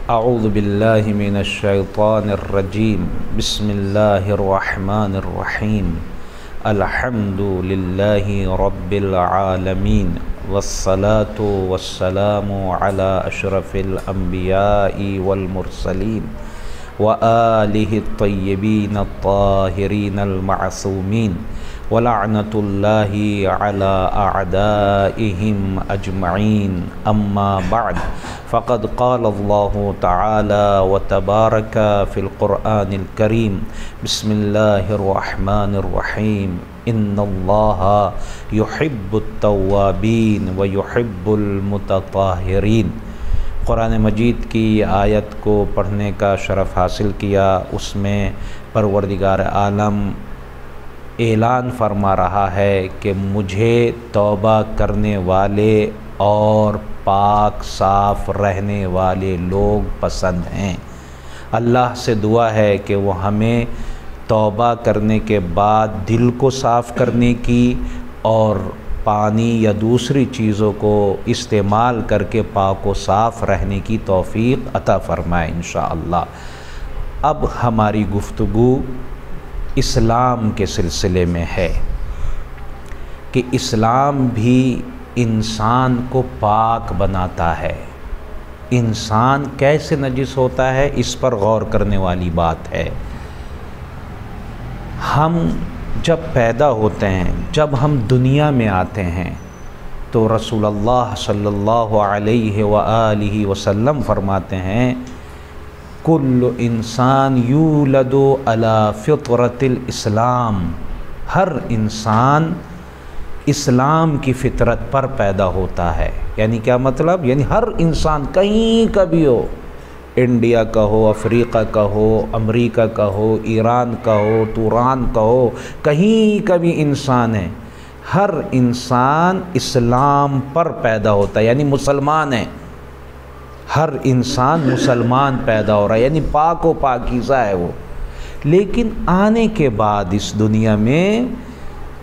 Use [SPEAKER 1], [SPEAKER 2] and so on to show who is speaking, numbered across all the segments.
[SPEAKER 1] اعوذ باللہ من الشیطان الرجیم بسم اللہ الرحمن الرحیم الحمد للہ رب العالمین والصلاة والسلام علی اشرف الانبیاء والمرسلین وآلہ الطیبین الطاہرین المعصومین ولعنۃ اللہ علی اعدائہم اجمعین اما بعد فقد قال اللہ تعالی وتبارک فی القرآن الکریم بسم اللہ الرحمن الرحیم ان اللہ یحب التوابین ویحب المتطہرین۔ قرآن مجید کی آیت کو پڑھنے کا شرف حاصل کیا، اس میں پروردگار عالم اعلان فرما رہا ہے کہ مجھے توبہ کرنے والے اور پاک صاف رہنے والے لوگ پسند ہیں۔ اللہ سے دعا ہے کہ وہ ہمیں توبہ کرنے کے بعد دل کو صاف کرنے کی اور پانی یا دوسری چیزوں کو استعمال کر کے پاک و صاف رہنے کی توفیق عطا فرمائے انشاءاللہ۔ اب ہماری گفتگو اسلام کے سلسلے میں ہے کہ اسلام بھی انسان کو پاک بناتا ہے۔ انسان کیسے نجس ہوتا ہے، اس پر غور کرنے والی بات ہے۔ ہم جب پیدا ہوتے ہیں، جب ہم دنیا میں آتے ہیں تو رسول اللہ صلی اللہ علیہ وآلہ وسلم فرماتے ہیں کل انسان یولد علی فطرۃ الاسلام، ہر انسان اسلام کی فطرت پر پیدا ہوتا ہے۔ یعنی کیا مطلب؟ یعنی ہر انسان کہیں کا بھی ہو، انڈیا کا ہو، افریقہ کا ہو، امریکہ کا ہو، ایران کا ہو، توران کا ہو، کہیں کا بھی انسان ہے، ہر انسان اسلام پر پیدا ہوتا ہے، یعنی مسلمان ہے۔ ہر انسان مسلمان پیدا ہو رہا ہے، یعنی پاک و پاکیزہ ہے وہ۔ لیکن آنے کے بعد اس دنیا میں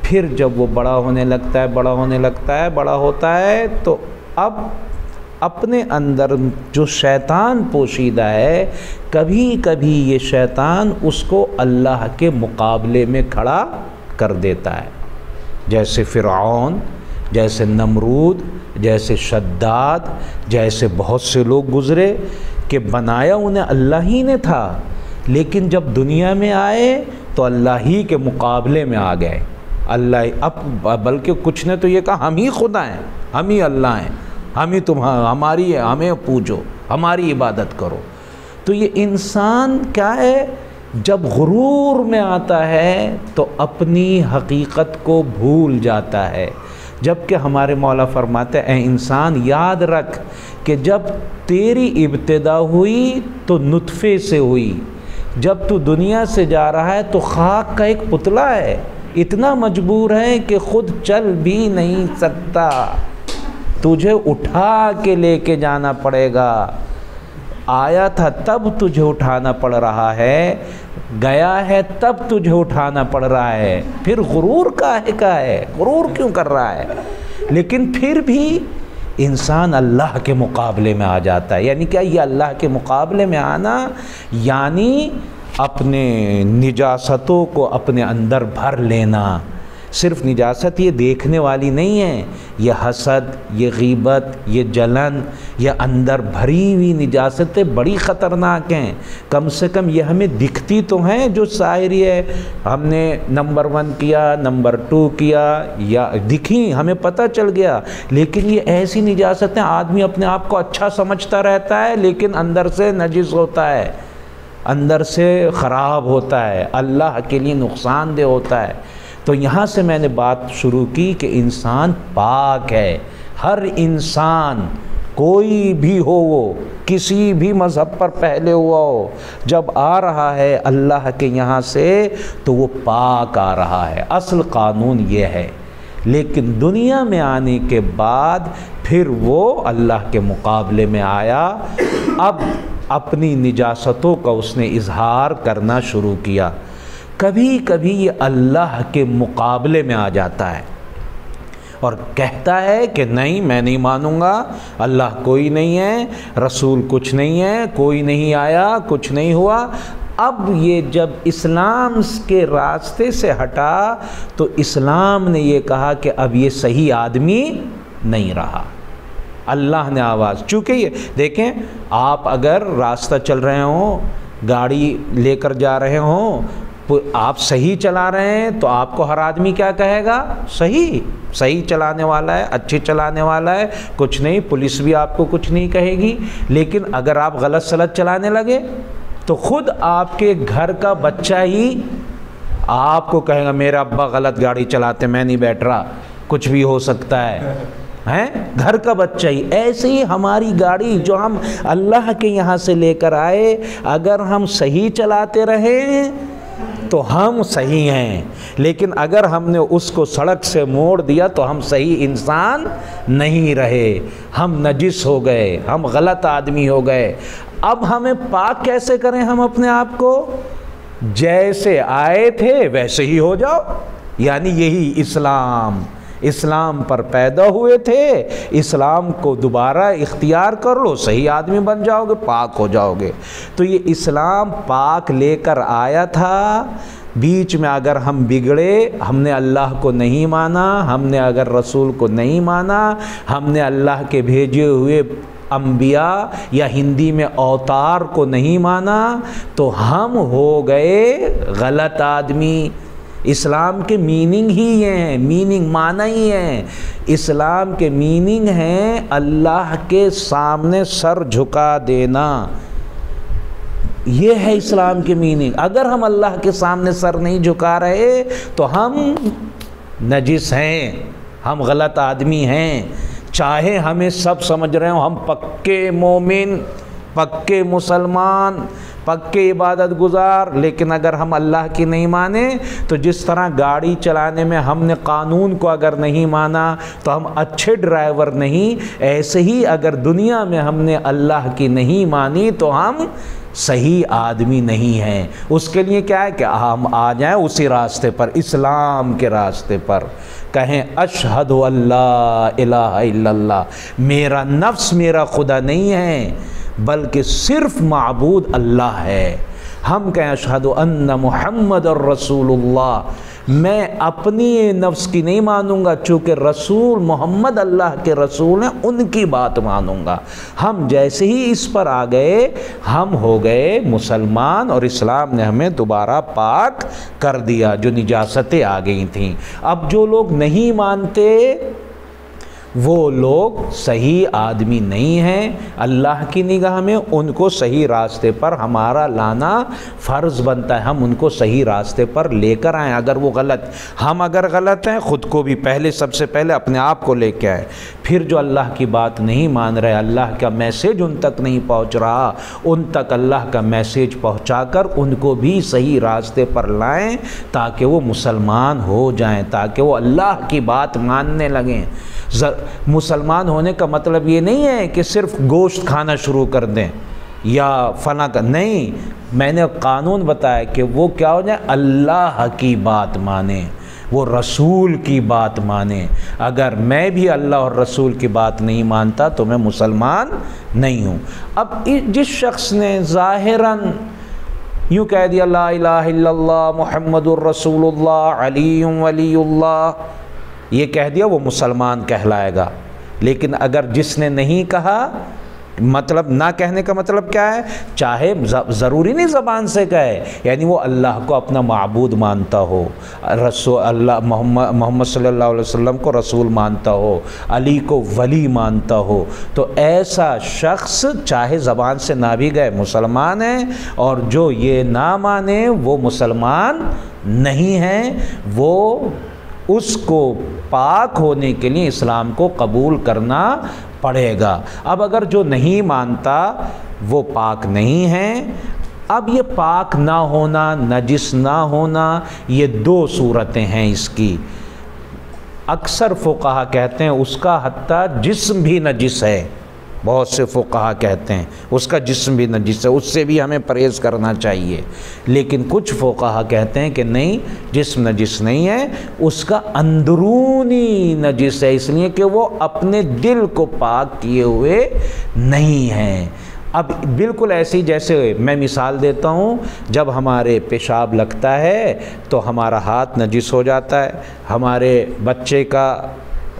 [SPEAKER 1] پھر جب وہ بڑا ہونے لگتا ہے، بڑا ہوتا ہے تو اب اپنے اندر جو شیطان پوشیدہ ہے، کبھی کبھی یہ شیطان اس کو اللہ کے مقابلے میں کھڑا کر دیتا ہے، جیسے فرعون، جیسے نمرود، جیسے شداد، جیسے بہت سے لوگ گزرے کہ بنایا انہیں اللہ ہی نے تھا، لیکن جب دنیا میں آئے تو اللہ ہی کے مقابلے میں آ گئے۔ بلکہ کچھ نے تو یہ کہا ہم ہی خدا ہیں، ہم ہی اللہ ہیں، ہمیں پوجو، ہماری عبادت کرو۔ تو یہ انسان کیا ہے، جب غرور میں آتا ہے تو اپنی حقیقت کو بھول جاتا ہے، جبکہ ہمارے مولا فرماتے ہیں اے انسان یاد رکھ کہ جب تیری ابتدا ہوئی تو نطفے سے ہوئی، جب تو دنیا سے جا رہا ہے تو خاک کا ایک پتلا ہے، اتنا مجبور ہے کہ خود چل بھی نہیں سکتا، تجھے اٹھا کے لے کے جانا پڑے گا۔ آیا تھا تب تجھے اٹھانا پڑ رہا ہے، گیا ہے تب تجھے اٹھانا پڑ رہا ہے، پھر غرور کا ہے، غرور کیوں کر رہا ہے؟ لیکن پھر بھی انسان اللہ کے مقابلے میں آ جاتا ہے۔ یعنی کیا یہ اللہ کے مقابلے میں آنا، یعنی اپنے نجاستوں کو اپنے اندر بھر لینا۔ صرف نجاست یہ دیکھنے والی نہیں ہے، یہ حسد، یہ غیبت، یہ جلن، یہ اندر بھری ہوئی نجاستیں بڑی خطرناک ہیں۔ کم سے کم یہ ہمیں دکھتی تو ہیں، جو ظاہری ہے، ہم نے نمبر 1 کیا، نمبر 2 کیا، یا دکھی، ہمیں پتہ چل گیا، لیکن یہ ایسی نجاستیں آدمی اپنے آپ کو اچھا سمجھتا رہتا ہے لیکن اندر سے نجس ہوتا ہے، اندر سے خراب ہوتا ہے، اللہ کے لیے نقصان دہ ہوتا ہے۔ تو یہاں سے میں نے بات شروع کی کہ انسان پاک ہے، ہر انسان، کوئی بھی ہو، وہ کسی بھی مذہب پر پہلے ہوا ہو، جب آ رہا ہے اللہ کے یہاں سے تو وہ پاک آ رہا ہے، اصل قانون یہ ہے۔ لیکن دنیا میں آنے کے بعد پھر وہ اللہ کے مقابلے میں آیا، اب اپنی نجاستوں کا اس نے اظہار کرنا شروع کیا۔ کبھی کبھی یہ اللہ کے مقابلے میں آ جاتا ہے اور کہتا ہے کہ نہیں میں نہیں مانوں گا، اللہ کوئی نہیں ہے، رسول کچھ نہیں ہے، کوئی نہیں آیا، کچھ نہیں ہوا، اب یہ جب اسلام کے راستے سے ہٹا تو اسلام نے یہ کہا کہ اب یہ صحیح آدمی نہیں رہا۔ اللہ نے آواز، چونکہ یہ دیکھیں آپ اگر راستہ چل رہے ہوں، گاڑی لے کر جا رہے ہوں، آپ صحیح چلا رہے ہیں تو آپ کو ہر آدمی کیا کہے گا؟ صحیح چلانے والا ہے، اچھے چلانے والا ہے، کچھ نہیں، پولیس بھی آپ کو کچھ نہیں کہے گی۔ لیکن اگر آپ غلط سلط چلانے لگے تو خود آپ کے گھر کا بچہ ہی آپ کو کہے گا میرا ابا غلط گاڑی چلاتے، میں نہیں بیٹھ رہا، کچھ بھی ہو سکتا ہے، گھر کا بچہ ہی۔ ایسے ہی ہماری گاڑی جو ہم اللہ کے یہاں سے لے کر آئے، اگر ہم صحیح چلاتے رہیں تو ہم صحیح ہیں، لیکن اگر ہم نے اس کو سڑک سے موڑ دیا تو ہم صحیح انسان نہیں رہے، ہم نجس ہو گئے، ہم غلط آدمی ہو گئے۔ اب ہمیں پاک کیسے کریں ہم اپنے آپ کو؟ جیسے آئے تھے ویسے ہی ہو جاؤ، یعنی یہی اسلام پر پیدا ہوئے تھے، اسلام کو دوبارہ اختیار کر لو، صحیح آدمی بن جاؤ گے، پاک ہو جاؤ گے۔ تو یہ اسلام پاک لے کر آیا تھا، بیچ میں اگر ہم بگڑے، ہم نے اللہ کو نہیں مانا، ہم نے اگر رسول کو نہیں مانا، ہم نے اللہ کے بھیجے ہوئے انبیاء یا ہندی میں اوتار کو نہیں مانا، تو ہم ہو گئے غلط آدمی۔ اسلام کے میننگ ہی یہ ہیں، میننگ معنی ہی ہیں۔ اسلام کے میننگ ہیں اللہ کے سامنے سر جھکا دینا، یہ ہے اسلام کے میننگ۔ اگر ہم اللہ کے سامنے سر نہیں جھکا رہے تو ہم نجس ہیں، ہم غلط آدمی ہیں، چاہے ہمیں سب سمجھ رہے ہوں ہم پکے مومن، پکے مسلمان، پکے عبادت گزار، لیکن اگر ہم اللہ کی نہیں مانے تو جس طرح گاڑی چلانے میں ہم نے قانون کو اگر نہیں مانا تو ہم اچھے ڈرائیور نہیں، ایسے ہی اگر دنیا میں ہم نے اللہ کی نہیں مانی تو ہم صحیح آدمی نہیں ہیں۔ اس کے لیے کیا ہے کہ ہم آ جائیں اسی راستے پر، اسلام کے راستے پر، کہیں اشہد ان لا الہ الا اللہ، میرا نفس میرا خدا نہیں ہے بلکہ صرف معبود اللہ ہے۔ ہم کہیں اشہد ان محمد الرسول اللہ، میں اپنی نفس کی نہیں مانوں گا، چونکہ رسول محمد اللہ کے رسول ہیں، ان کی بات مانوں گا۔ ہم جیسے ہی اس پر آ گئے ہم ہو گئے مسلمان، اور اسلام نے ہمیں دوبارہ پاک کر دیا، جو نجاستیں آ گئی تھیں۔ اب جو لوگ نہیں مانتے وہ لوگ صحیح آدمی نہیں ہیں اللہ کی نگاہ میں، ان کو صحیح راستے پر ہمارا لانا فرض بنتا ہے، ہم ان کو صحیح راستے پر لے کر آئیں۔ اگر وہ غلط، ہم اگر غلط ہیں خود کو بھی پہلے، سب سے پہلے اپنے آپ کو لے کے آئیں، پھر جو اللہ کی بات نہیں مان رہے، اللہ کا میسیج ان تک نہیں پہنچ رہا، ان تک اللہ کا میسیج پہنچا کر ان کو بھی صحیح راستے پر لائیں تاکہ وہ مسلمان ہو جائیں، تاکہ وہ اللہ کی بات ماننے لگیں۔ مسلمان ہونے کا مطلب یہ نہیں ہے کہ صرف گوشت کھانا شروع کر دیں یا فلاں کا، نہیں، میں نے قانون بتایا کہ وہ کیا ہو جائے، اللہ کی بات مانیں، وہ رسول کی بات مانیں۔ اگر میں بھی اللہ اور رسول کی بات نہیں مانتا تو میں مسلمان نہیں ہوں۔ اب جس شخص نے ظاہراً یوں کہہ دیا لا الہ الا اللہ محمد الرسول اللہ علی ولی اللہ، یہ کہہ دیا، وہ مسلمان کہلائے گا۔ لیکن اگر جس نے نہیں کہا، مطلب نہ کہنے کا مطلب کیا ہے، چاہے ضروری نہیں زبان سے کہے، یعنی وہ اللہ کو اپنا معبود مانتا ہو، رسول اللہ محمد صلی اللہ علیہ وسلم کو رسول مانتا ہو، علی کو ولی مانتا ہو، تو ایسا شخص چاہے زبان سے نہ بھی گئے مسلمان ہے، اور جو یہ نہ مانے وہ مسلمان نہیں ہے، وہ اس کو پاک ہونے کے لیے اسلام کو قبول کرنا پڑے گا۔ اب اگر جو نہیں مانتا وہ پاک نہیں ہے، اب یہ پاک نہ ہونا، نجس نہ ہونا، یہ دو صورتیں ہیں اس کی۔ اکثر فقہا کہتے ہیں اس کا حتیٰ جسم بھی نجس ہے، بہت سے فقہا کہتے ہیں اس کا جسم بھی نجس ہے، اس سے بھی ہمیں پرہیز کرنا چاہیے، لیکن کچھ فقہا کہتے ہیں کہ نہیں، جسم نجس نہیں ہے، اس کا اندرونی نجس ہے، اس لیے کہ وہ اپنے دل کو پاک کیے ہوئے نہیں ہے۔ اب بالکل ایسی جیسے میں مثال دیتا ہوں، جب ہمارے پیشاب لگتا ہے تو ہمارا ہاتھ نجس ہو جاتا ہے، ہمارے بچے کا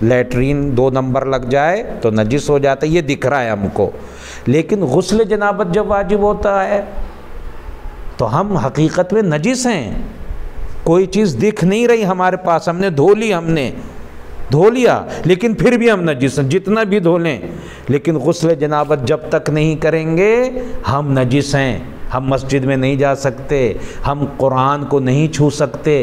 [SPEAKER 1] لیٹرین 2 نمبر لگ جائے تو نجس ہو جاتا ہے، یہ دکھ رہا ہے ہم کو، لیکن غسل جنابت جب واجب ہوتا ہے تو ہم حقیقت میں نجس ہیں، کوئی چیز دکھ نہیں رہی ہمارے پاس، ہم نے دھو لیا لیکن پھر بھی ہم نجس ہیں، جتنا بھی دھو لیں، لیکن غسل جنابت جب تک نہیں کریں گے ہم نجس ہیں، ہم مسجد میں نہیں جا سکتے، ہم قرآن کو نہیں چھو سکتے،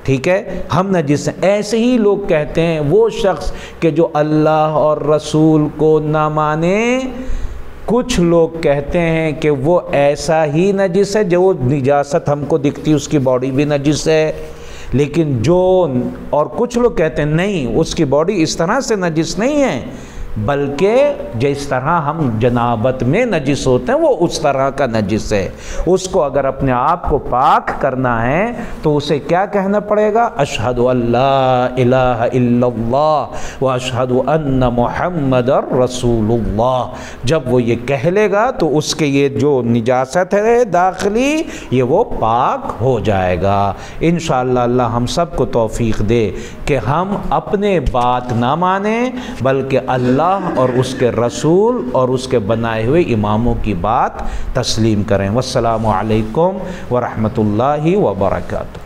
[SPEAKER 1] ٹھیک ہے، ہم نجس ہیں۔ ایسے ہی لوگ کہتے ہیں وہ شخص کہ جو اللہ اور رسول کو نہ مانے، کچھ لوگ کہتے ہیں کہ وہ ایسا ہی نجس ہے جو نجاست ہم کو دکھتی اس کی باڈی بھی نجس ہے، لیکن اور کچھ لوگ کہتے ہیں نہیں، اس کی باڈی اس طرح سے نجس نہیں ہے، بلکہ جس طرح ہم جنابت میں نجس ہوتے ہیں وہ اس طرح کا نجس ہے۔ اس کو اگر اپنے آپ کو پاک کرنا ہے تو اسے کیا کہنا پڑے گا؟ اشہد ان لا الہ الا اللہ و اشہد ان محمد رسول اللہ۔ جب وہ یہ کہہ لے گا تو اس کے یہ جو نجاست ہے داخلی یہ وہ پاک ہو جائے گا۔ انشاءاللہ اللہ ہم سب کو توفیق دے کہ ہم اپنے بات نہ مانیں بلکہ اللہ اور اس کے رسول اور اس کے بنائے ہوئے اماموں کی بات تسلیم کریں۔ والسلام علیکم ورحمۃ اللہ وبرکاتہ۔